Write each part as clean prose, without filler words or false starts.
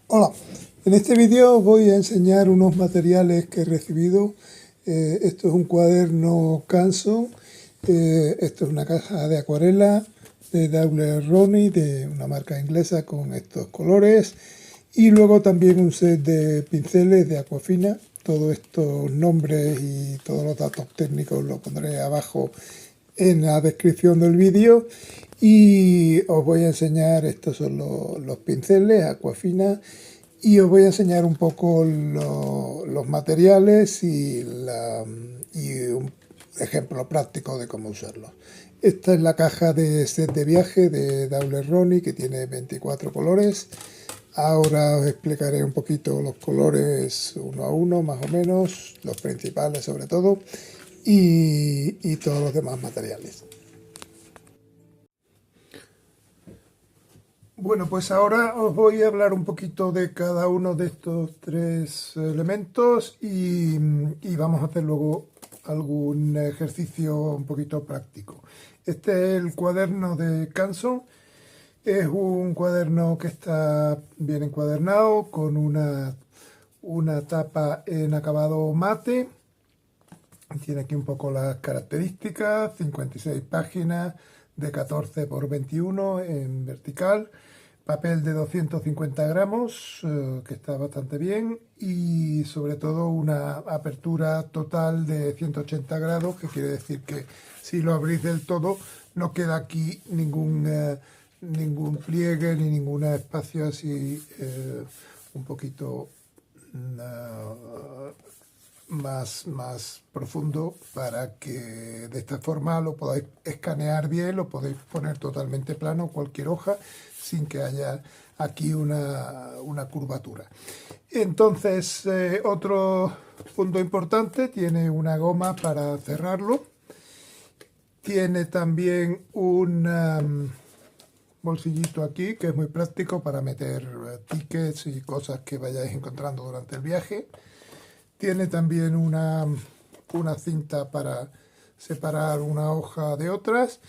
Hola, en este vídeo os voy a enseñar unos materiales que he recibido. Esto es un cuaderno Canson, esto es una caja de acuarela de Daler-Rowney, de una marca inglesa con estos colores, y luego también un set de pinceles de Aquafina. Todos estos nombres y todos los datos técnicos los pondré abajo en la descripción del vídeo. Y os voy a enseñar, estos son los pinceles Aquafina, y os voy a enseñar un poco los materiales y un ejemplo práctico de cómo usarlos. Esta es la caja de set de viaje de Daler-Rowney, que tiene 24 colores. Ahora os explicaré un poquito los colores uno a uno, más o menos, los principales sobre todo, y todos los demás materiales. Bueno, pues ahora os voy a hablar un poquito de cada uno de estos tres elementos y vamos a hacer luego algún ejercicio un poquito práctico. Este es el cuaderno de Canson. Es un cuaderno que está bien encuadernado con una tapa en acabado mate. Tiene aquí un poco las características: 56 páginas de 14 por 21 en vertical, papel de 250 gramos, que está bastante bien, y sobre todo una apertura total de 180 grados, que quiere decir que si lo abrís del todo no queda aquí ningún pliegue ni ningún espacio así un poquito más profundo, para que de esta forma lo podáis escanear bien, lo podéis poner totalmente plano, cualquier hoja, sin que haya aquí una curvatura. Entonces, otro punto importante: tiene una goma para cerrarlo, tiene también un bolsillito aquí que es muy práctico para meter tickets y cosas que vayáis encontrando durante el viaje. Tiene también una cinta para separar una hoja de otras.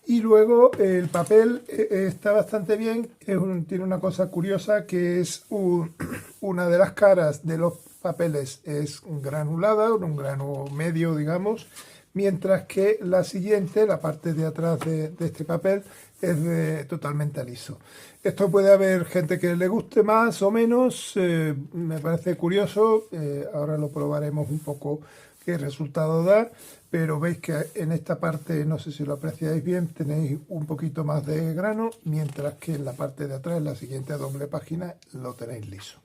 Y luego el papel está bastante bien. Tiene una cosa curiosa, que es una de las caras de los papeles es granulada, un grano medio, digamos, mientras que la siguiente, la parte de atrás de este papel, es totalmente liso. Esto puede haber gente que le guste más o menos, me parece curioso. Ahora lo probaremos un poco qué resultado da, pero veis que en esta parte, no sé si lo apreciáis bien, tenéis un poquito más de grano, mientras que en la parte de atrás, en la siguiente doble página, lo tenéis liso.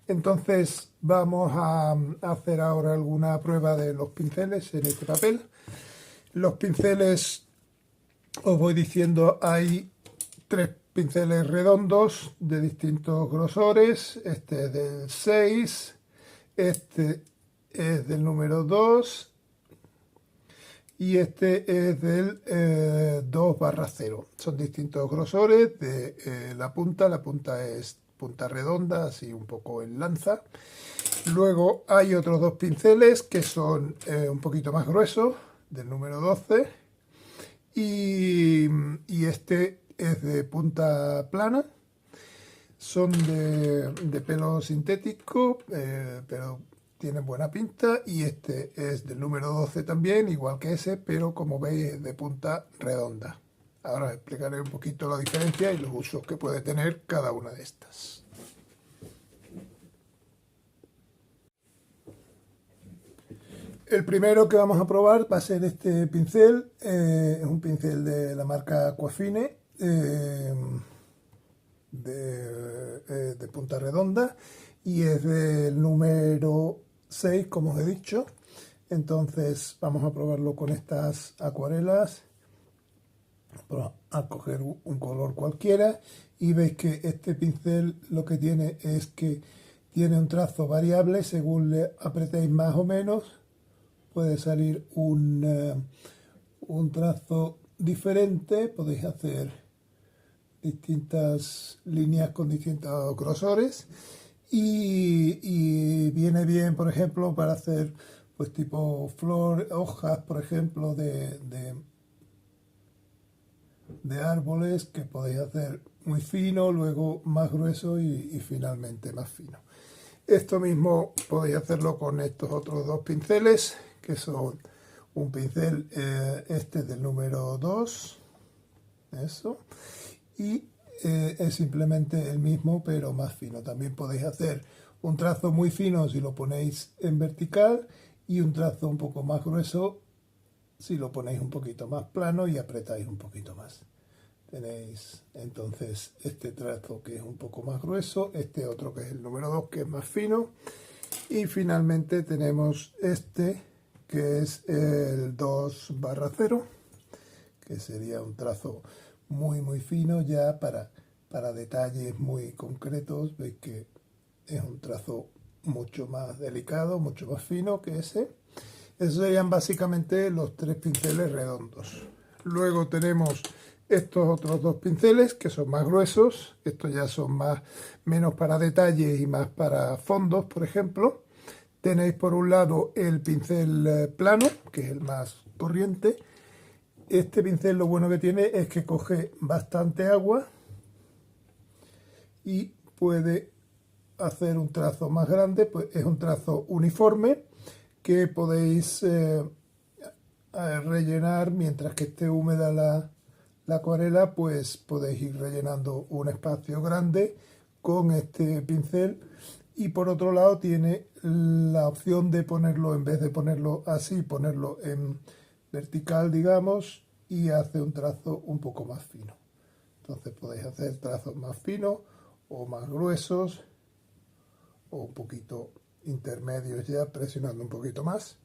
Entonces vamos a hacer ahora alguna prueba de los pinceles en este papel. Los pinceles, os voy diciendo, hay tres pinceles redondos de distintos grosores. Este es del 6, este es del número 2 y este es del 2/0. Son distintos grosores de la punta es punta redonda, así un poco en lanza. Luego hay otros dos pinceles que son un poquito más gruesos, del número 12, y este es de punta plana. Son de pelo sintético, pero tienen buena pinta, y este es del número 12 también, igual que ese, pero como veis es de punta redonda. Ahora os explicaré un poquito la diferencia y los usos que puede tener cada una de estas. El primero que vamos a probar va a ser este pincel. Es un pincel de la marca Aquafina, de punta redonda, y es del número 6, como os he dicho. Entonces vamos a probarlo con estas acuarelas. A coger un color cualquiera, y veis que este pincel lo que tiene es que tiene un trazo variable. Según le apretéis más o menos, puede salir un trazo diferente. Podéis hacer distintas líneas con distintos grosores, y viene bien, por ejemplo, para hacer pues tipo hojas, por ejemplo, de árboles, que podéis hacer muy fino, luego más grueso y finalmente más fino. Esto mismo podéis hacerlo con estos otros dos pinceles, que son un pincel, este del número 2, eso, y es simplemente el mismo pero más fino. También podéis hacer un trazo muy fino si lo ponéis en vertical y un trazo un poco más grueso si lo ponéis un poquito más plano y apretáis un poquito más. Tenéis entonces este trazo que es un poco más grueso, este otro que es el número 2 que es más fino, y finalmente tenemos este que es el 2/0, que sería un trazo muy fino ya para detalles muy concretos. Veis que es un trazo mucho más delicado, mucho más fino que ese. Esos serían básicamente los tres pinceles redondos. Luego tenemos estos otros dos pinceles que son más gruesos. Estos ya son menos para detalles y más para fondos, por ejemplo. Tenéis por un lado el pincel plano, que es el más corriente. Este pincel lo bueno que tiene es que coge bastante agua y puede hacer un trazo más grande, pues es un trazo uniforme que podéis rellenar mientras que esté húmeda la acuarela, pues podéis ir rellenando un espacio grande con este pincel. Y por otro lado tiene la opción de ponerlo, en vez de ponerlo así, ponerlo en vertical, digamos, y hace un trazo un poco más fino. Entonces podéis hacer trazos más finos o más gruesos o un poquito intermedios ya, presionando un poquito más.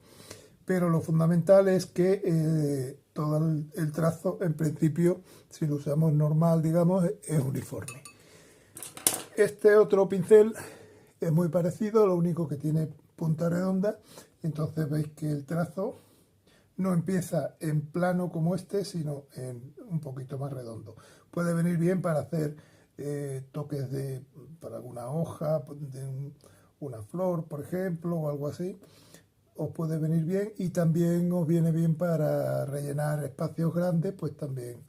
Pero lo fundamental es que todo el trazo, en principio, si lo usamos normal, digamos, es uniforme. Este otro pincel es muy parecido, lo único que tiene punta redonda. Entonces veis que el trazo no empieza en plano como este, sino en un poquito más redondo. Puede venir bien para hacer toques para alguna hoja, de una flor, por ejemplo, o algo así. Os puede venir bien, y también os viene bien para rellenar espacios grandes, pues también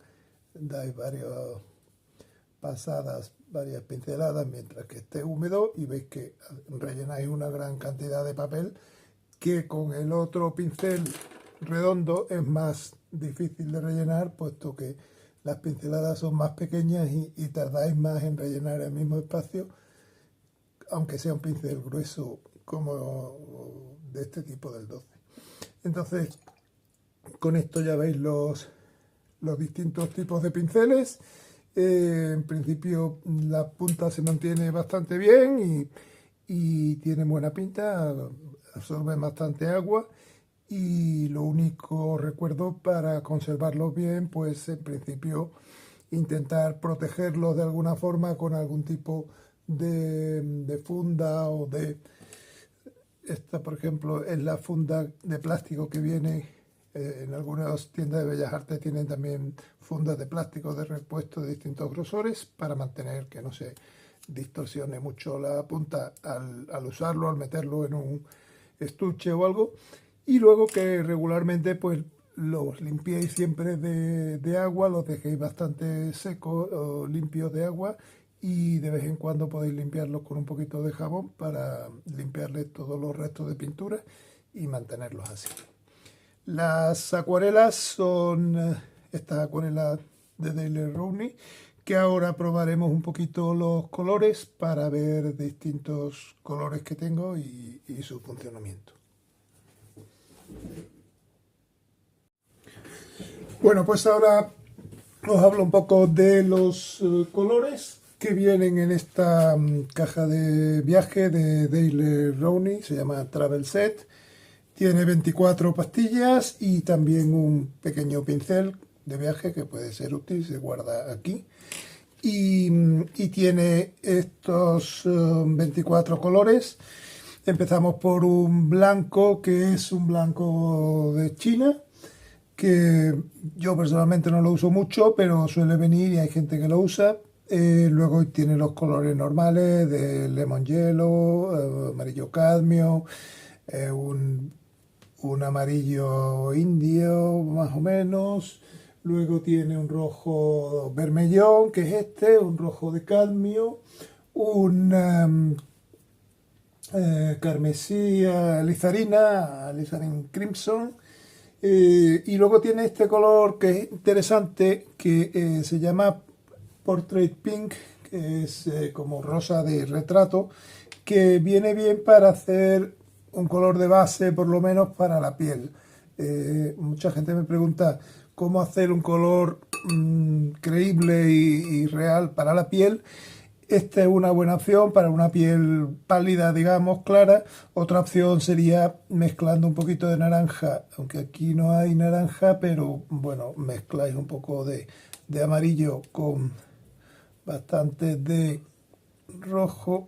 dais varias pasadas, varias pinceladas mientras que esté húmedo y veis que rellenáis una gran cantidad de papel, que con el otro pincel redondo es más difícil de rellenar, puesto que las pinceladas son más pequeñas y tardáis más en rellenar el mismo espacio, aunque sea un pincel grueso como de este tipo del 12. Entonces, con esto ya veis los distintos tipos de pinceles. En principio la punta se mantiene bastante bien y tiene buena pinta, absorbe bastante agua, y lo único, recuerdo, para conservarlos bien, pues en principio intentar protegerlos de alguna forma con algún tipo de funda o de... Esta, por ejemplo, es la funda de plástico que viene en algunas tiendas de Bellas Artes. Tienen también fundas de plástico de repuesto de distintos grosores para mantener que no se distorsione mucho la punta al usarlo, al meterlo en un estuche o algo. Y luego que regularmente pues los limpiéis siempre de agua, los dejéis bastante secos o limpios de agua, y de vez en cuando podéis limpiarlos con un poquito de jabón para limpiarles todos los restos de pintura y mantenerlos así. Las acuarelas son estas acuarelas de Daler Rowney, que ahora probaremos un poquito los colores para ver distintos colores que tengo y su funcionamiento. Bueno, pues ahora os hablo un poco de los colores que vienen en esta caja de viaje de Daler Rowney. Se llama Travel Set. Tiene 24 pastillas y también un pequeño pincel de viaje que puede ser útil, se guarda aquí. Y tiene estos 24 colores. Empezamos por un blanco, que es un blanco de China, que yo personalmente no lo uso mucho, pero suele venir y hay gente que lo usa. Luego tiene los colores normales de lemon yellow, amarillo cadmio, un amarillo indio más o menos, luego tiene un rojo vermellón, que es este, un rojo de cadmio, un carmesí alizarin crimson, y luego tiene este color que es interesante, que se llama Portrait Pink, que es como rosa de retrato, que viene bien para hacer un color de base, por lo menos para la piel. Mucha gente me pregunta cómo hacer un color creíble y real para la piel. Esta es una buena opción para una piel pálida, digamos, clara. Otra opción sería mezclando un poquito de naranja, aunque aquí no hay naranja, pero bueno, mezcláis un poco de amarillo con bastante de rojo,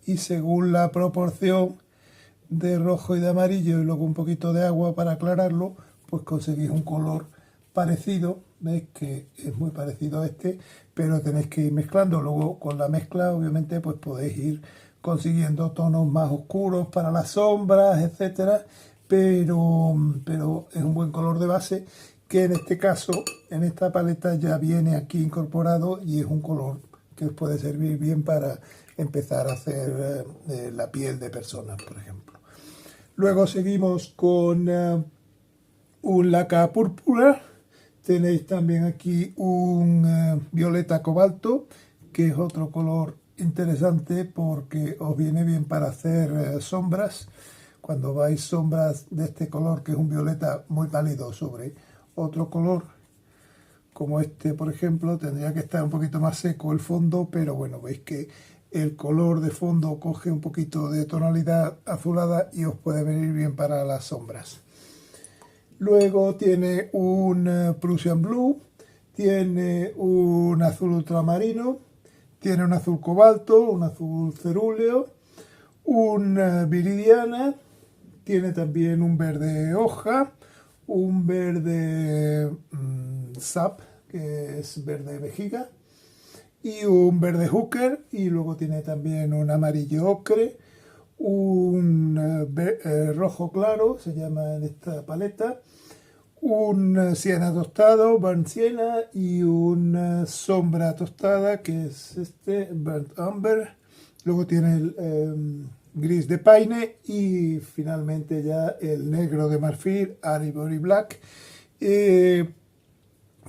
y según la proporción de rojo y de amarillo y luego un poquito de agua para aclararlo, pues conseguís un color parecido. Veis que es muy parecido a este, pero tenéis que ir mezclando. Luego con la mezcla obviamente pues podéis ir consiguiendo tonos más oscuros para las sombras, etcétera, pero es un buen color de base, que en este caso, en esta paleta ya viene aquí incorporado, y es un color que os puede servir bien para empezar a hacer la piel de personas, por ejemplo. Luego seguimos con un laca púrpura. Tenéis también aquí un violeta cobalto, que es otro color interesante porque os viene bien para hacer sombras. Cuando vais sombras de este color, que es un violeta muy pálido, sobre otro color como este, por ejemplo, tendría que estar un poquito más seco el fondo, pero bueno, veis que el color de fondo coge un poquito de tonalidad azulada y os puede venir bien para las sombras. Luego tiene un Prussian Blue, tiene un azul ultramarino, tiene un azul cobalto, un azul cerúleo, un viridiana, tiene también un verde hoja, un verde sap, que es verde vejiga, y un verde hooker, y luego tiene también un amarillo ocre, un rojo claro, se llama en esta paleta, un siena tostado, burnt siena, y una sombra tostada, que es este, burnt umber. Luego tiene el gris de paine, y finalmente ya el negro de marfil, ivory black.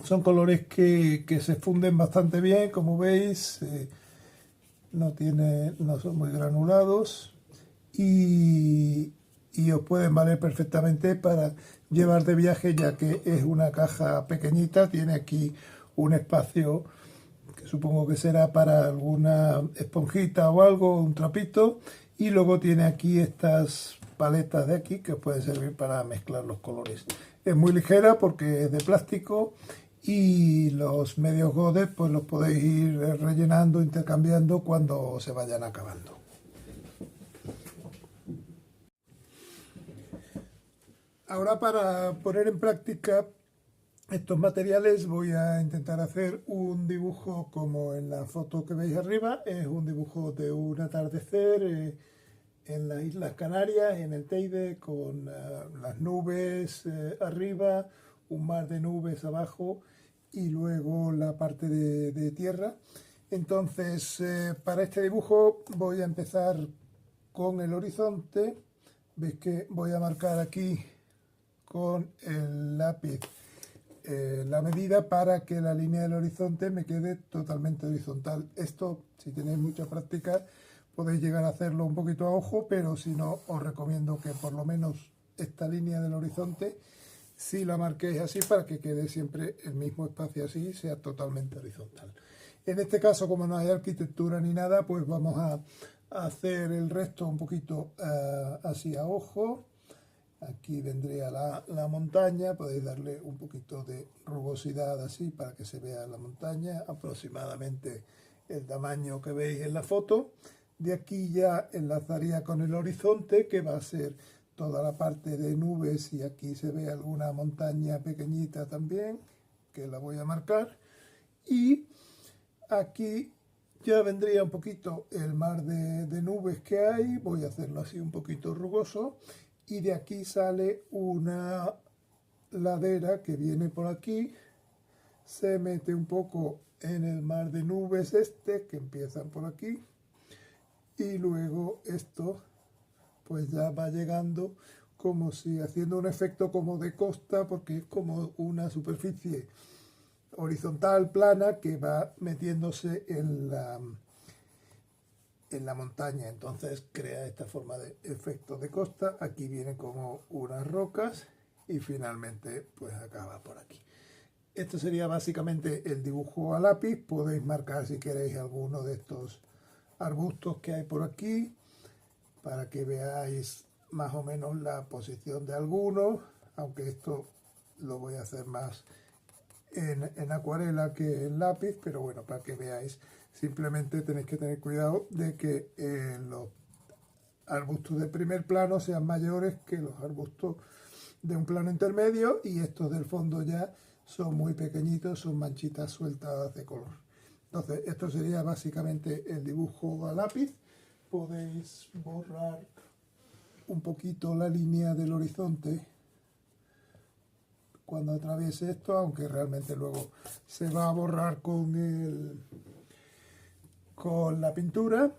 Son colores que se funden bastante bien, como veis, no son muy granulados, y os pueden valer perfectamente para llevar de viaje, ya que es una caja pequeñita. Tiene aquí un espacio que supongo que será para alguna esponjita o algo, un trapito, y luego tiene aquí estas paletas de aquí que os pueden servir para mezclar los colores. Es muy ligera porque es de plástico, y los medios godes pues los podéis ir rellenando, intercambiando cuando se vayan acabando. Ahora, para poner en práctica estos materiales, voy a intentar hacer un dibujo como en la foto que veis arriba. Es un dibujo de un atardecer en las Islas Canarias, en el Teide, con las nubes arriba, un mar de nubes abajo, y luego la parte de tierra. Entonces, para este dibujo voy a empezar con el horizonte. Veis que voy a marcar aquí con el lápiz la medida para que la línea del horizonte me quede totalmente horizontal. Esto, si tenéis mucha práctica, podéis llegar a hacerlo un poquito a ojo, pero si no, os recomiendo que por lo menos esta línea del horizonte, si la marquéis así, para que quede siempre el mismo espacio así, sea totalmente horizontal. En este caso, como no hay arquitectura ni nada, pues vamos a hacer el resto un poquito así a ojo. Aquí vendría la montaña, podéis darle un poquito de rugosidad así para que se vea la montaña, aproximadamente el tamaño que veis en la foto. De aquí ya enlazaría con el horizonte, que va a ser toda la parte de nubes, y aquí se ve alguna montaña pequeñita también, que la voy a marcar. Y aquí ya vendría un poquito el mar de nubes que hay, voy a hacerlo así un poquito rugoso, y de aquí sale una ladera que viene por aquí, se mete un poco en el mar de nubes este, que empiezan por aquí, y luego esto pues ya va llegando como si haciendo un efecto como de costa, porque es como una superficie horizontal plana que va metiéndose en la montaña, entonces crea esta forma de efecto de costa. Aquí vienen como unas rocas y finalmente pues acaba por aquí. Esto sería básicamente el dibujo a lápiz. Podéis marcar si queréis alguno de estos arbustos que hay por aquí para que veáis más o menos la posición de algunos, aunque esto lo voy a hacer más en acuarela que en lápiz, pero bueno, para que veáis. Simplemente tenéis que tener cuidado de que los arbustos de primer plano sean mayores que los arbustos de un plano intermedio, y estos del fondo ya son muy pequeñitos, son manchitas sueltas de color. Entonces esto sería básicamente el dibujo a lápiz. Podéis borrar un poquito la línea del horizonte cuando atraviese esto, aunque realmente luego se va a borrar con la pintura.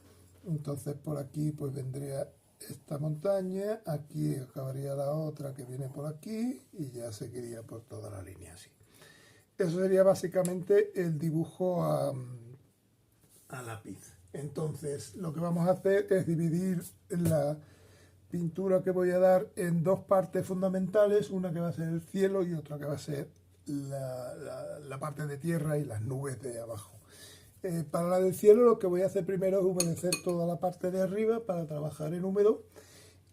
Entonces por aquí pues vendría esta montaña, aquí acabaría la otra que viene por aquí y ya seguiría por toda la línea así. Eso sería básicamente el dibujo a lápiz. Entonces lo que vamos a hacer es dividir la pintura que voy a dar en dos partes fundamentales, una que va a ser el cielo y otra que va a ser la parte de tierra y las nubes de abajo. Para la del cielo lo que voy a hacer primero es humedecer toda la parte de arriba para trabajar en húmedo,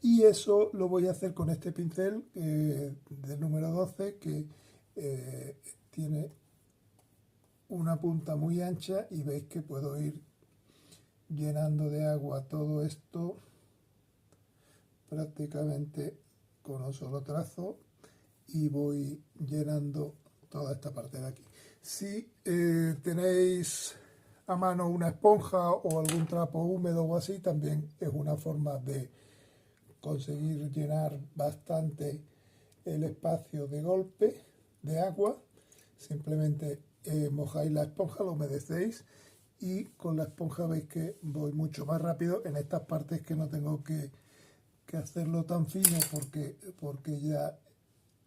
y eso lo voy a hacer con este pincel del número 12 que tiene una punta muy ancha, y veis que puedo ir llenando de agua todo esto prácticamente con un solo trazo, y voy llenando toda esta parte de aquí. Si tenéis a mano una esponja o algún trapo húmedo o así, también es una forma de conseguir llenar bastante el espacio de golpe de agua. Simplemente mojáis la esponja, lo humedecéis, y con la esponja veis que voy mucho más rápido en estas partes que no tengo que hacerlo tan fino porque ya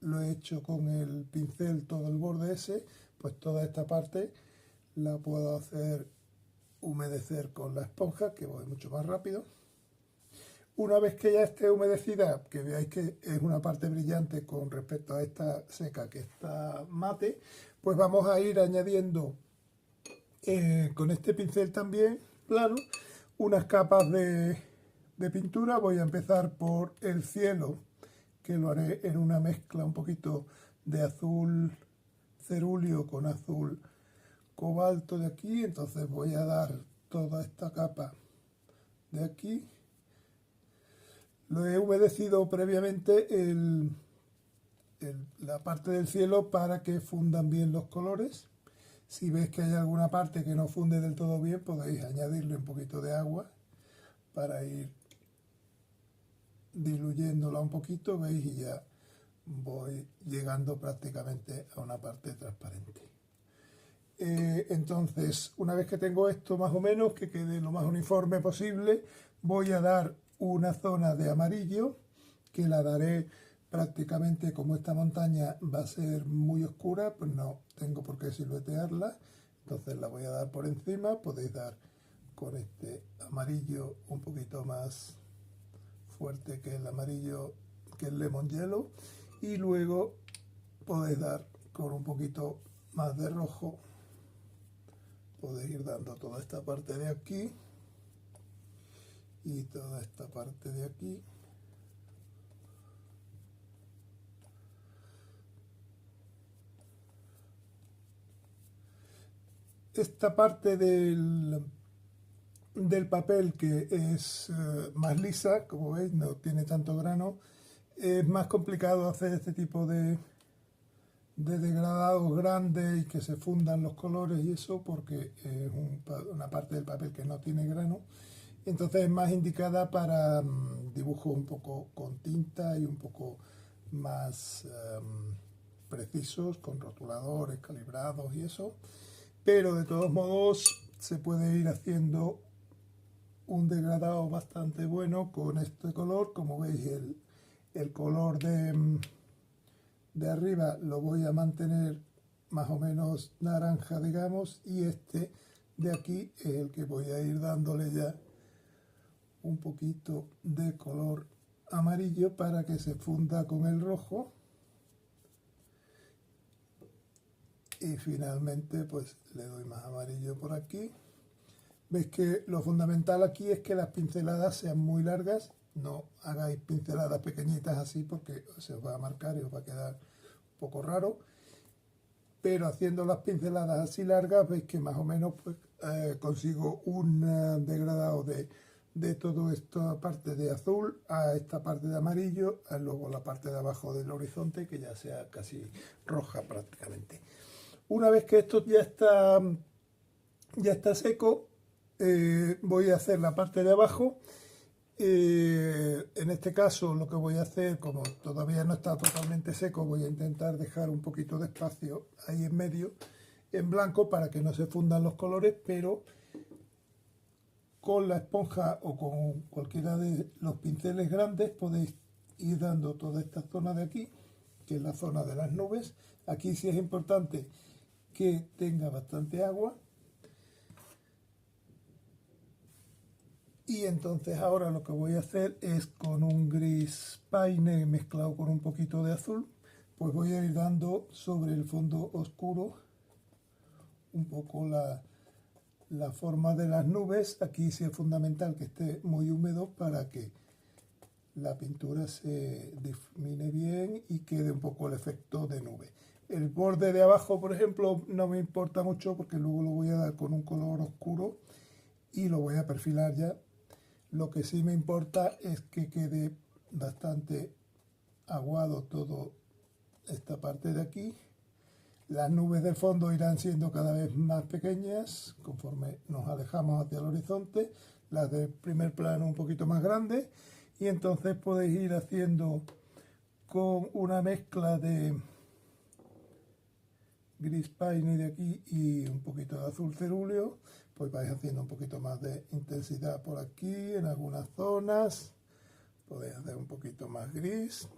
lo he hecho con el pincel todo el borde ese. Pues toda esta parte la puedo hacer humedecer con la esponja, que voy mucho más rápido. Una vez que ya esté humedecida, que veáis que es una parte brillante con respecto a esta seca que está mate, pues vamos a ir añadiendo con este pincel también plano unas capas de pintura. Voy a empezar por el cielo, que lo haré en una mezcla un poquito de azul cerúleo con azul cobalto de aquí. Entonces voy a dar toda esta capa de aquí. Lo he humedecido previamente la parte del cielo para que fundan bien los colores. Si veis que hay alguna parte que no funde del todo bien, podéis añadirle un poquito de agua para ir diluyéndola un poquito, veis, y ya voy llegando prácticamente a una parte transparente. Entonces, una vez que tengo esto más o menos, que quede lo más uniforme posible, voy a dar una zona de amarillo, que la daré prácticamente, como esta montaña va a ser muy oscura, pues no tengo por qué siluetearla, entonces la voy a dar por encima. Podéis dar con este amarillo un poquito más fuerte que el amarillo, que el lemon yellow, y luego podéis dar con un poquito más de rojo. Podéis ir dando toda esta parte de aquí y toda esta parte de aquí. Esta parte del papel, que es más lisa, como veis, no tiene tanto grano, es más complicado hacer este tipo de degradados grandes y que se fundan los colores y eso, porque es una parte del papel que no tiene grano. Entonces es más indicada para dibujos un poco con tinta y un poco más precisos, con rotuladores calibrados y eso, pero de todos modos se puede ir haciendo un degradado bastante bueno con este color. Como veis, el color de arriba lo voy a mantener más o menos naranja, digamos, y este de aquí es el que voy a ir dándole ya un poquito de color amarillo para que se funda con el rojo. Y finalmente pues le doy más amarillo por aquí. Veis que lo fundamental aquí es que las pinceladas sean muy largas. No hagáis pinceladas pequeñitas así porque se os va a marcar y os va a quedar un poco raro. Pero haciendo las pinceladas así largas, veis que más o menos pues, consigo un degradado de toda esta parte de azul a esta parte de amarillo, a luego la parte de abajo del horizonte que ya sea casi roja prácticamente. Una vez que esto ya está seco, voy a hacer la parte de abajo. En este caso lo que voy a hacer, como todavía no está totalmente seco, voy a intentar dejar un poquito de espacio ahí en medio en blanco para que no se fundan los colores, pero con la esponja o con cualquiera de los pinceles grandes podéis ir dando toda esta zona de aquí, que es la zona de las nubes. Aquí sí es importante que tenga bastante agua. Y entonces ahora lo que voy a hacer es con un gris paine mezclado con un poquito de azul, pues voy a ir dando sobre el fondo oscuro un poco la forma de las nubes. Aquí sí es fundamental que esté muy húmedo para que la pintura se difumine bien y quede un poco el efecto de nube. El borde de abajo, por ejemplo, no me importa mucho porque luego lo voy a dar con un color oscuro y lo voy a perfilar ya. Lo que sí me importa es que quede bastante aguado toda esta parte de aquí. Las nubes del fondo irán siendo cada vez más pequeñas conforme nos alejamos hacia el horizonte. Las del primer plano un poquito más grandes. Y entonces podéis ir haciendo con una mezcla de gris paine de aquí y un poquito de azul cerúleo, pues vais haciendo un poquito más de intensidad por aquí, en algunas zonas, podéis hacer un poquito más gris,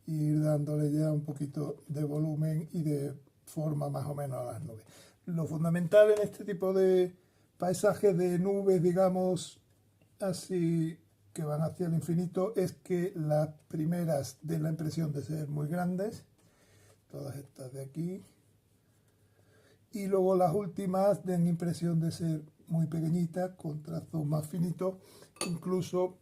y ir dándole ya un poquito de volumen y de forma más o menos a las nubes. Lo fundamental en este tipo de paisajes de nubes, digamos, así que van hacia el infinito, es que las primeras den la impresión de ser muy grandes, todas estas de aquí, y luego las últimas den impresión de ser muy pequeñitas, con trazos más finitos. Incluso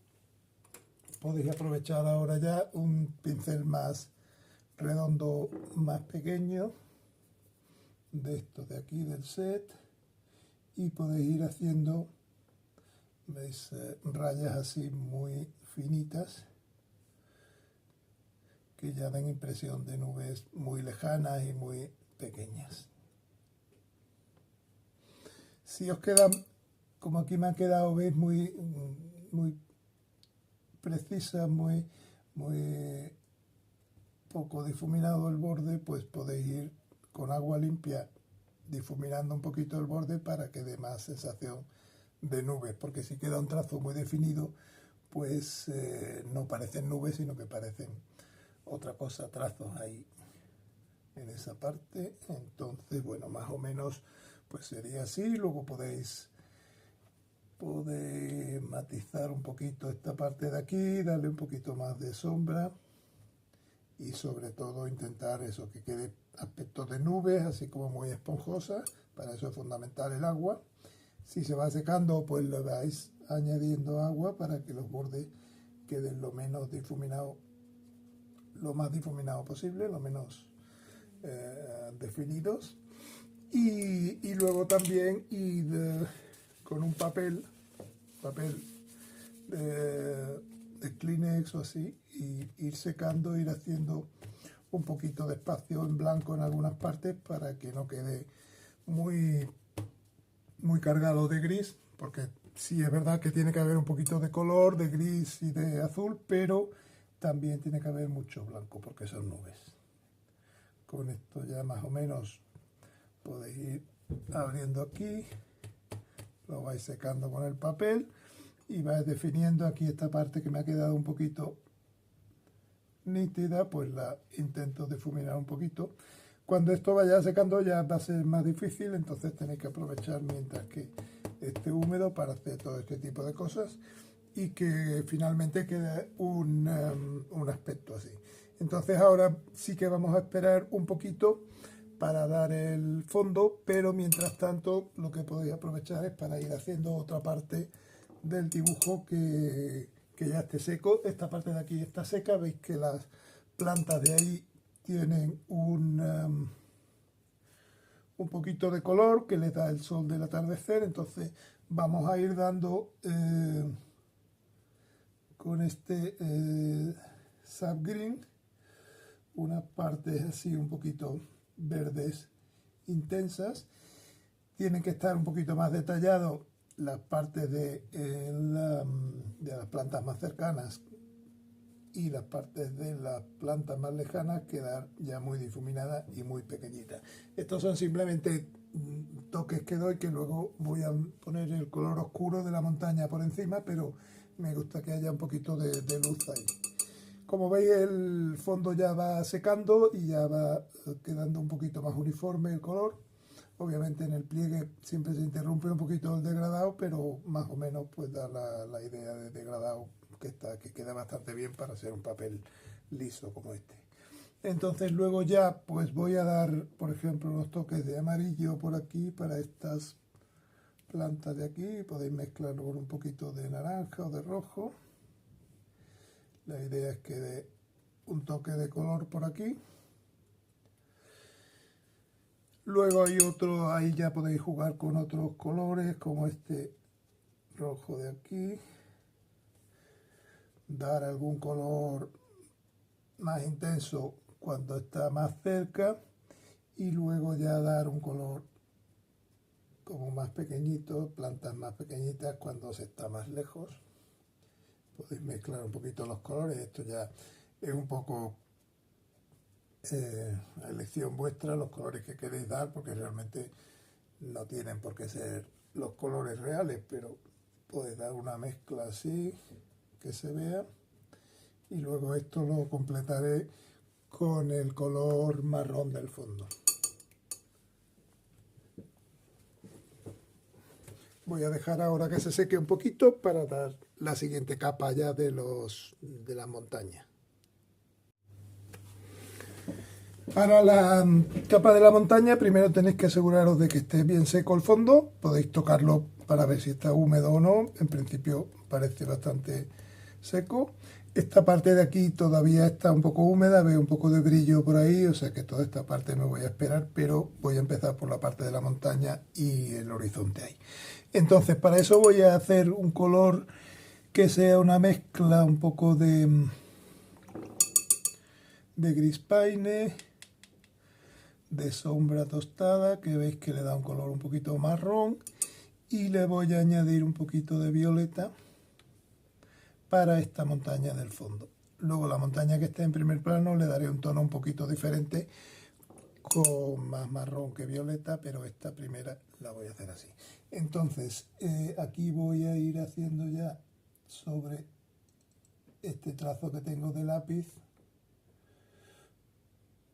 podéis aprovechar ahora ya un pincel más redondo, más pequeño, de estos de aquí del set, y podéis ir haciendo, veis, rayas así muy finitas que ya dan impresión de nubes muy lejanas y muy pequeñas. Si os quedan, como aquí me han quedado, veis, muy precisa, muy poco difuminado el borde, pues podéis ir con agua limpia difuminando un poquito el borde para que dé más sensación de nubes, porque si queda un trazo muy definido, pues no parecen nubes, sino que parecen otra cosa, trazos ahí en esa parte. Entonces, bueno, más o menos pues sería así. Luego podéis matizar un poquito esta parte de aquí, darle un poquito más de sombra y sobre todo intentar eso, que quede aspecto de nubes, así como muy esponjosa. Para eso es fundamental el agua. Si se va secando, pues le vais añadiendo agua para que los bordes queden lo menos difuminados, lo más difuminado posible, lo menos definidos. Y luego también con un papel de Kleenex o así, y ir secando, ir haciendo un poquito de espacio en blanco en algunas partes para que no quede muy cargado de gris, porque sí es verdad que tiene que haber un poquito de color, de gris y de azul, pero también tiene que haber mucho blanco porque son nubes. Con esto ya más o menos podéis ir abriendo aquí, lo vais secando con el papel y vais definiendo aquí esta parte que me ha quedado un poquito nítida, pues la intento difuminar un poquito. Cuando esto vaya secando ya va a ser más difícil, entonces tenéis que aprovechar mientras que esté húmedo para hacer todo este tipo de cosas y que finalmente quede un aspecto así. Entonces ahora sí que vamos a esperar un poquito para dar el fondo, pero mientras tanto lo que podéis aprovechar es para ir haciendo otra parte del dibujo que ya esté seco. Esta parte de aquí está seca, veis que las plantas de ahí tienen un poquito de color que les da el sol del atardecer, entonces vamos a ir dando con este sap green unas partes así un poquito verdes intensas. Tienen que estar un poquito más detallados las partes de las plantas más cercanas y las partes de las plantas más lejanas quedar ya muy difuminadas y muy pequeñitas. Estos son simplemente toques que doy, que luego voy a poner el color oscuro de la montaña por encima, pero me gusta que haya un poquito de luz ahí. Como veis, el fondo ya va secando y ya va quedando un poquito más uniforme el color. Obviamente en el pliegue siempre se interrumpe un poquito el degradado, pero más o menos pues da la idea de degradado que queda bastante bien para hacer un papel liso como este. Entonces luego ya pues voy a dar, por ejemplo, los toques de amarillo por aquí para estas plantas de aquí. Podéis mezclarlo con un poquito de naranja o de rojo. La idea es que dé un toque de color por aquí. Luego hay otro, ahí ya podéis jugar con otros colores, como este rojo de aquí. Dar algún color más intenso cuando está más cerca y luego ya dar un color como más pequeñito, plantas más pequeñitas cuando se está más lejos. Podéis mezclar un poquito los colores, esto ya es un poco a elección vuestra los colores que queréis dar, porque realmente no tienen por qué ser los colores reales, pero podéis dar una mezcla así que se vea y luego esto lo completaré con el color marrón del fondo. Voy a dejar ahora que se seque un poquito para dar la siguiente capa ya de la montaña. Para la capa de la montaña primero tenéis que aseguraros de que esté bien seco el fondo. Podéis tocarlo para ver si está húmedo o no. En principio parece bastante seco. Esta parte de aquí todavía está un poco húmeda, veo un poco de brillo por ahí, o sea que toda esta parte me voy a esperar, pero voy a empezar por la parte de la montaña y el horizonte ahí. Entonces para eso voy a hacer un color que sea una mezcla un poco de gris paine, de sombra tostada, que veis que le da un color un poquito marrón, y le voy a añadir un poquito de violeta para esta montaña del fondo. Luego la montaña que esté en primer plano le daré un tono un poquito diferente, con más marrón que violeta, pero esta primera la voy a hacer así. Entonces aquí voy a ir haciendo ya sobre este trazo que tengo de lápiz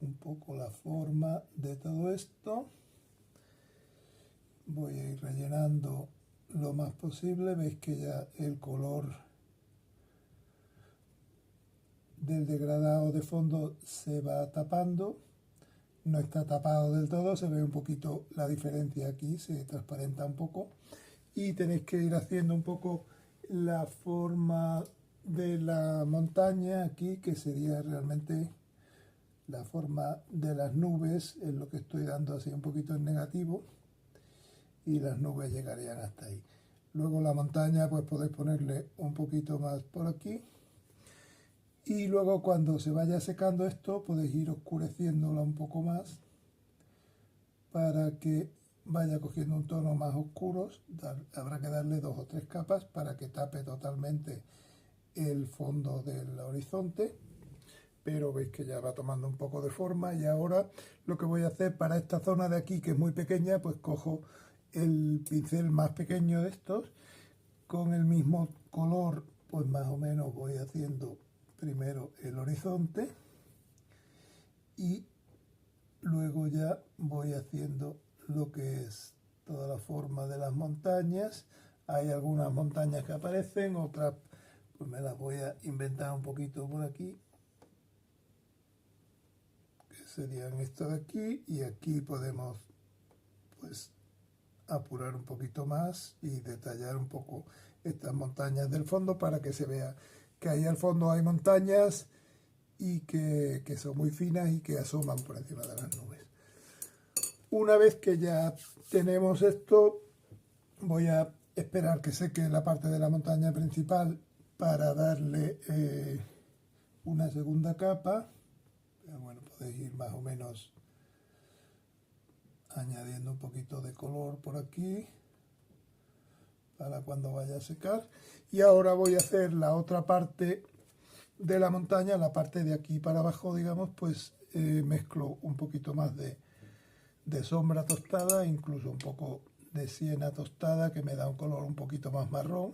un poco la forma de todo esto. Voy a ir rellenando lo más posible. Veis que ya el color del degradado de fondo se va tapando. No está tapado del todo, se ve un poquito la diferencia aquí, se transparenta un poco. Y tenéis que ir haciendo un poco la forma de la montaña aquí, que sería realmente la forma de las nubes, es lo que estoy dando así un poquito en negativo, y las nubes llegarían hasta ahí. Luego la montaña pues podéis ponerle un poquito más por aquí, y luego cuando se vaya secando esto podéis ir oscureciéndola un poco más para que vaya cogiendo un tono más oscuro. Habrá que darle 2 o 3 capas para que tape totalmente el fondo del horizonte. pero veis que ya va tomando un poco de forma. Y ahora lo que voy a hacer para esta zona de aquí, que es muy pequeña, pues cojo el pincel más pequeño de estos, con el mismo color, pues más o menos voy haciendo primero el horizonte y luego ya voy haciendo lo que es toda la forma de las montañas. Hay algunas montañas que aparecen, otras pues me las voy a inventar un poquito por aquí, que serían esto de aquí, y aquí podemos pues apurar un poquito más y detallar un poco estas montañas del fondo para que se vea que ahí al fondo hay montañas y que son muy finas y que asoman por encima de las nubes. Una vez que ya tenemos esto, voy a esperar que seque la parte de la montaña principal para darle una segunda capa. Pero bueno, podéis ir más o menos añadiendo un poquito de color por aquí para cuando vaya a secar. Y ahora voy a hacer la otra parte de la montaña, la parte de aquí para abajo, digamos, pues mezclo un poquito más de sombra tostada, incluso un poco de siena tostada, que me da un color un poquito más marrón.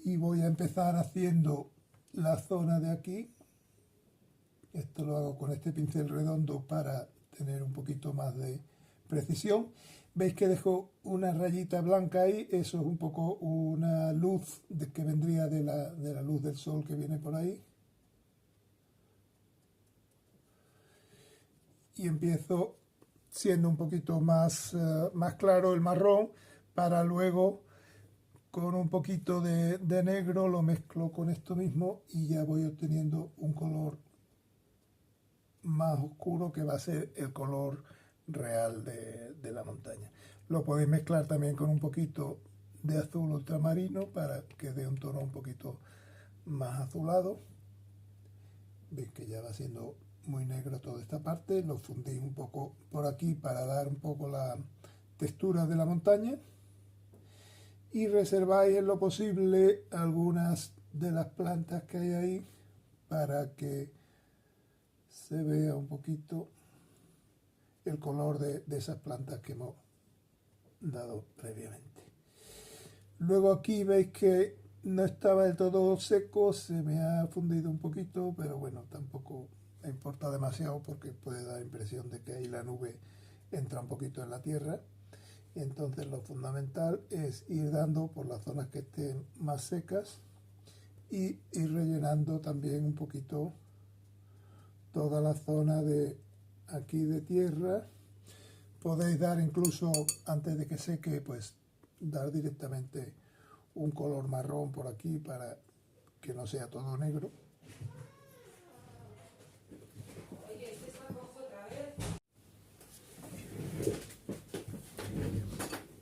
Y voy a empezar haciendo la zona de aquí. Esto lo hago con este pincel redondo para tener un poquito más de precisión. Veis que dejo una rayita blanca ahí, eso es un poco una luz que vendría de la luz del sol que viene por ahí. Y empiezo siendo un poquito más claro el marrón, para luego con un poquito de negro lo mezclo con esto mismo y ya voy obteniendo un color más oscuro que va a ser el color real de la montaña. Lo podéis mezclar también con un poquito de azul ultramarino para que dé un tono un poquito más azulado. Veis que ya va siendo muy negro toda esta parte. Lo fundís un poco por aquí para dar un poco la textura de la montaña. Y reserváis en lo posible algunas de las plantas que hay ahí para que se vea un poquito el color de esas plantas que hemos dado previamente. Luego aquí veis que no estaba del todo seco, se me ha fundido un poquito, pero bueno, tampoco me importa demasiado porque puede dar impresión de que ahí la nube entra un poquito en la tierra. Y entonces lo fundamental es ir dando por las zonas que estén más secas y ir rellenando también un poquito toda la zona de aquí de tierra. Podéis dar incluso, antes de que seque, pues dar directamente un color marrón por aquí para que no sea todo negro.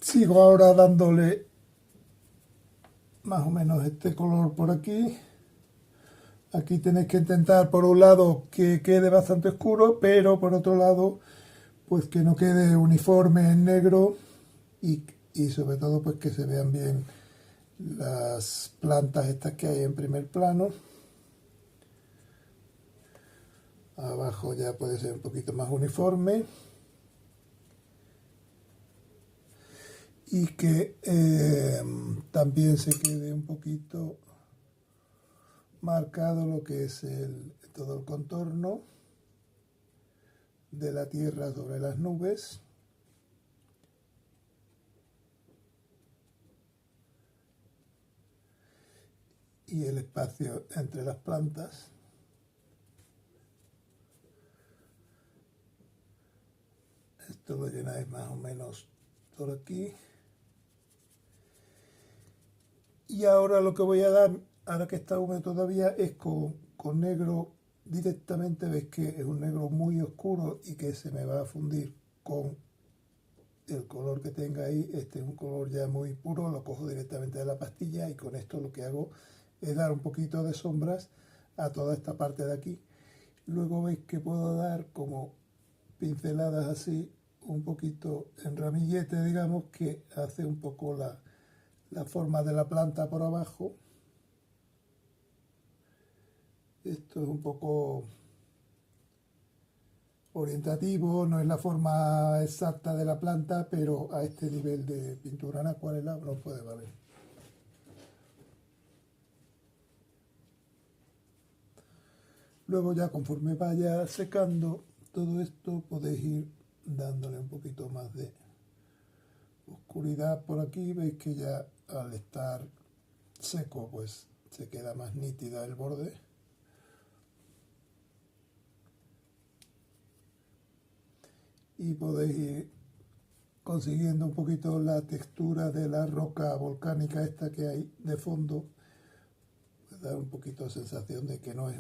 Sigo ahora dándole más o menos este color por aquí. Aquí tenéis que intentar por un lado que quede bastante oscuro, pero por otro lado pues que no quede uniforme en negro y sobre todo pues que se vean bien las plantas estas que hay en primer plano. Abajo ya puede ser un poquito más uniforme. Y que también se quede un poquito marcado lo que es todo el contorno de la tierra sobre las nubes. Y el espacio entre las plantas. Esto lo llenáis más o menos por aquí. Y ahora lo que voy a dar, ahora que está húmedo todavía, es con negro directamente. Veis que es un negro muy oscuro y que se me va a fundir con el color que tenga ahí. Este es un color ya muy puro, lo cojo directamente de la pastilla y con esto lo que hago es dar un poquito de sombras a toda esta parte de aquí. Luego veis que puedo dar como pinceladas así, un poquito en ramillete, digamos, que hace un poco la forma de la planta por abajo. Esto es un poco orientativo, no es la forma exacta de la planta, pero a este nivel de pintura en acuarela no puede valer. Luego ya conforme vaya secando todo esto podéis ir dándole un poquito más de oscuridad por aquí. Veis que ya al estar seco pues se queda más nítida el borde. Y podéis ir consiguiendo un poquito la textura de la roca volcánica esta que hay de fondo. Da un poquito de sensación de que no es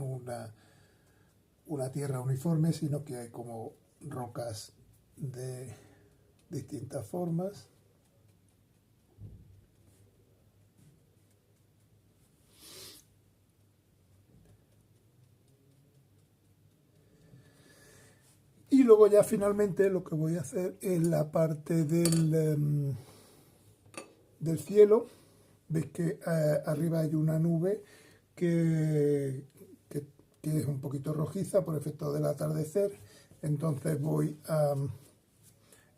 una tierra uniforme, sino que hay como rocas de distintas formas. Y luego ya finalmente lo que voy a hacer es la parte del cielo. Veis que arriba hay una nube que es un poquito rojiza por efecto del atardecer. Entonces voy a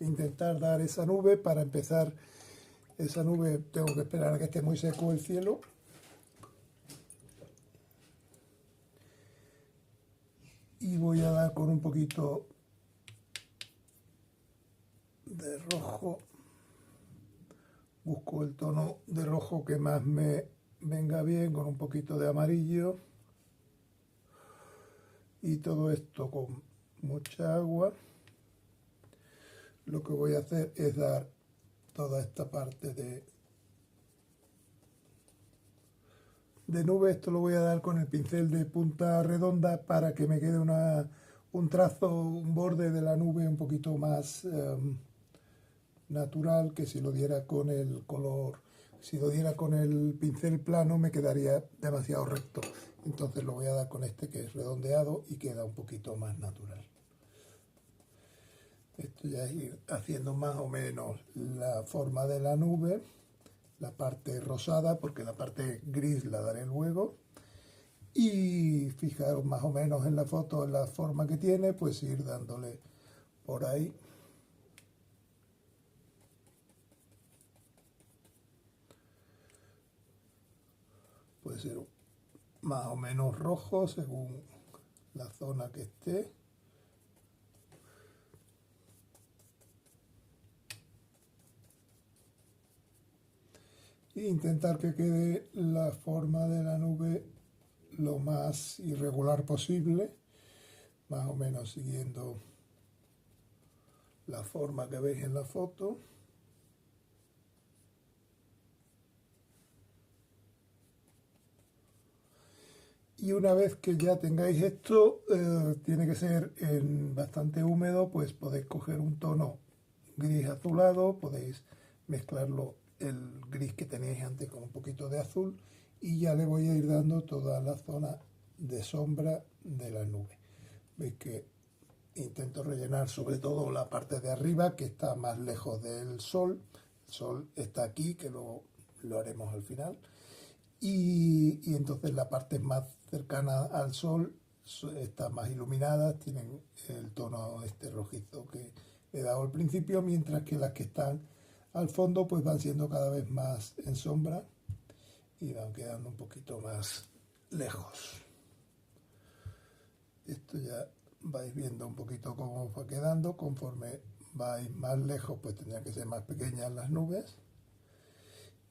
intentar dar esa nube. Para empezar esa nube tengo que esperar a que esté muy seco el cielo. Y voy a dar con un poquito de rojo. Busco el tono de rojo que más me venga bien, con un poquito de amarillo. Y todo esto con mucha agua. Lo que voy a hacer es dar toda esta parte de nube. Esto lo voy a dar con el pincel de punta redonda para que me quede un trazo, un borde de la nube un poquito más natural, que si lo diera con el color, si lo diera con el pincel plano me quedaría demasiado recto. Entonces lo voy a dar con este que es redondeado y queda un poquito más natural. Esto ya es ir haciendo más o menos la forma de la nube, la parte rosada, porque la parte gris la daré luego. Y fijaros más o menos en la foto, en la forma que tiene, pues ir dándole por ahí. Puede ser más o menos rojo según la zona que esté. E intentar que quede la forma de la nube lo más irregular posible, más o menos siguiendo la forma que veis en la foto. Y una vez que ya tengáis esto, tiene que ser bastante húmedo, pues podéis coger un tono gris azulado, podéis mezclarlo el gris que teníais antes con un poquito de azul y ya le voy a ir dando toda la zona de sombra de la nube. Veis que intento rellenar sobre todo la parte de arriba que está más lejos del sol. El sol está aquí, que lo haremos al final. Y entonces la parte más cercana al sol está más iluminada, tienen el tono este rojizo que he dado al principio, mientras que las que están al fondo pues van siendo cada vez más en sombra y van quedando un poquito más lejos. Esto ya vais viendo un poquito cómo va quedando. Conforme vais más lejos pues tendrán que ser más pequeñas las nubes.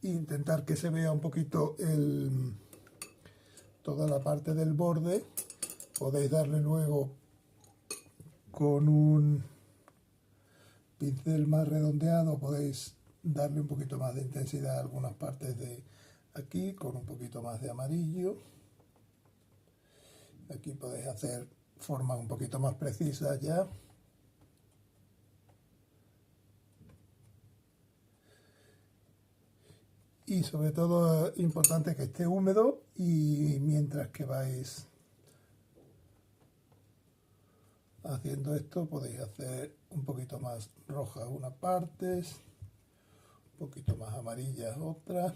E intentar que se vea un poquito toda la parte del borde. Podéis darle luego con un pincel más redondeado, podéis darle un poquito más de intensidad a algunas partes de aquí con un poquito más de amarillo. Aquí podéis hacer formas un poquito más precisas ya. Y sobre todo importante que esté húmedo, y mientras que vais haciendo esto podéis hacer un poquito más rojas unas partes, un poquito más amarillas otras.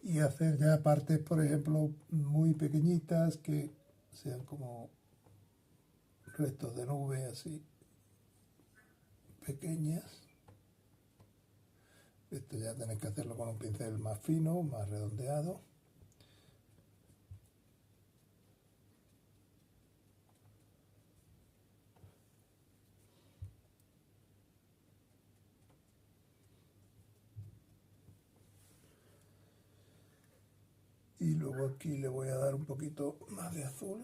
y hacer ya partes, por ejemplo, muy pequeñitas que sean como restos de nube así pequeñas. Esto ya tenéis que hacerlo con un pincel más fino, más redondeado. Y luego aquí le voy a dar un poquito más de azul.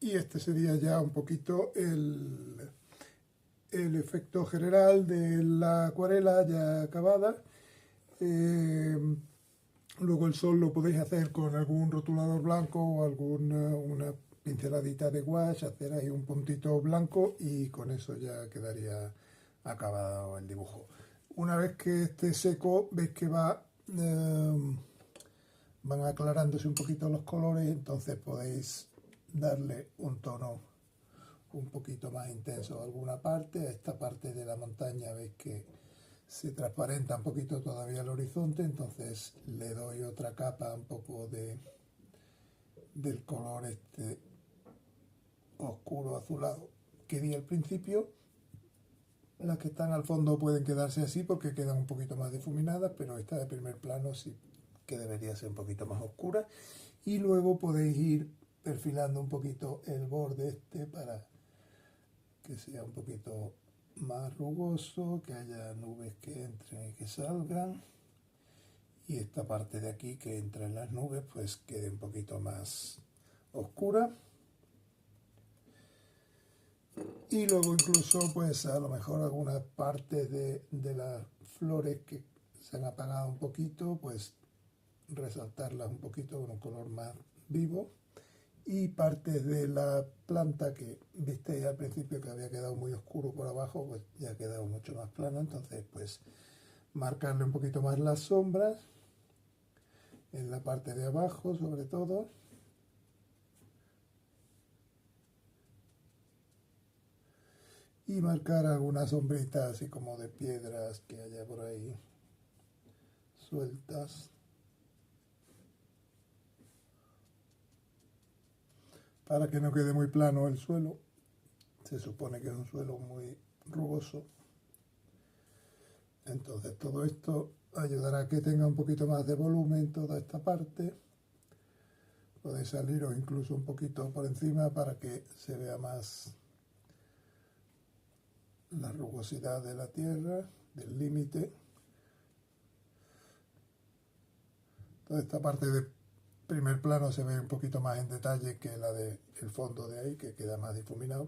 Y este sería ya un poquito el efecto general de la acuarela ya acabada. Luego el sol lo podéis hacer con algún rotulador blanco o una pinceladita de gouache, hacer ahí un puntito blanco y con eso ya quedaría acabado el dibujo. Una vez que esté seco, veis que van aclarándose un poquito los colores, entonces podéis darle un tono un poquito más intenso a alguna parte. A esta parte de la montaña veis que se transparenta un poquito todavía el horizonte, entonces le doy otra capa un poco del color este oscuro azulado que di al principio. Las que están al fondo pueden quedarse así porque quedan un poquito más difuminadas, pero esta de primer plano sí que debería ser un poquito más oscura. Y luego podéis ir perfilando un poquito el borde este para que sea un poquito más rugoso, que haya nubes que entren y que salgan, y esta parte de aquí que entra en las nubes pues quede un poquito más oscura. Y luego incluso pues a lo mejor algunas partes de las flores que se han apagado un poquito, pues resaltarlas un poquito con un color más vivo. Y partes de la planta que visteis al principio que había quedado muy oscuro por abajo, pues ya ha quedado mucho más plano, entonces pues marcarle un poquito más las sombras en la parte de abajo sobre todo. Y marcar algunas sombritas así como de piedras que haya por ahí sueltas. Para que no quede muy plano el suelo. Se supone que es un suelo muy rugoso. Entonces todo esto ayudará a que tenga un poquito más de volumen toda esta parte. Podéis saliros incluso un poquito por encima para que se vea más la rugosidad de la tierra, del límite. Toda esta parte de primer plano se ve un poquito más en detalle que la del fondo de ahí, que queda más difuminado.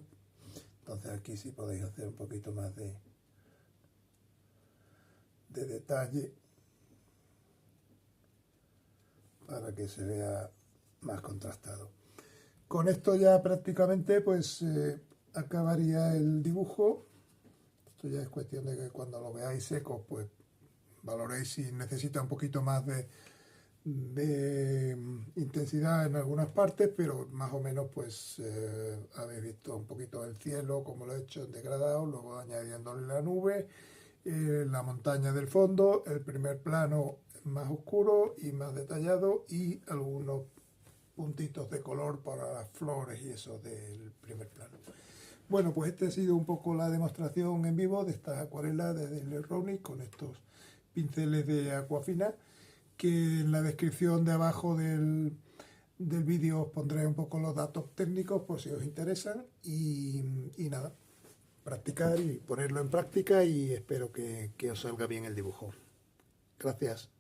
Entonces aquí sí podéis hacer un poquito más de detalle para que se vea más contrastado. Con esto ya prácticamente pues acabaría el dibujo. Esto ya es cuestión de que cuando lo veáis seco pues valoréis si necesita un poquito más de intensidad en algunas partes, pero más o menos pues habéis visto un poquito el cielo como lo he hecho en degradado, luego añadiéndole la nube, la montaña del fondo, el primer plano más oscuro y más detallado y algunos puntitos de color para las flores y eso del primer plano. Bueno, pues este ha sido un poco la demostración en vivo de estas acuarelas de Dale Rowney con estos pinceles de Aquafina, que en la descripción de abajo del vídeo os pondré un poco los datos técnicos por si os interesan y nada, practicar y ponerlo en práctica y espero que os salga bien el dibujo. Gracias.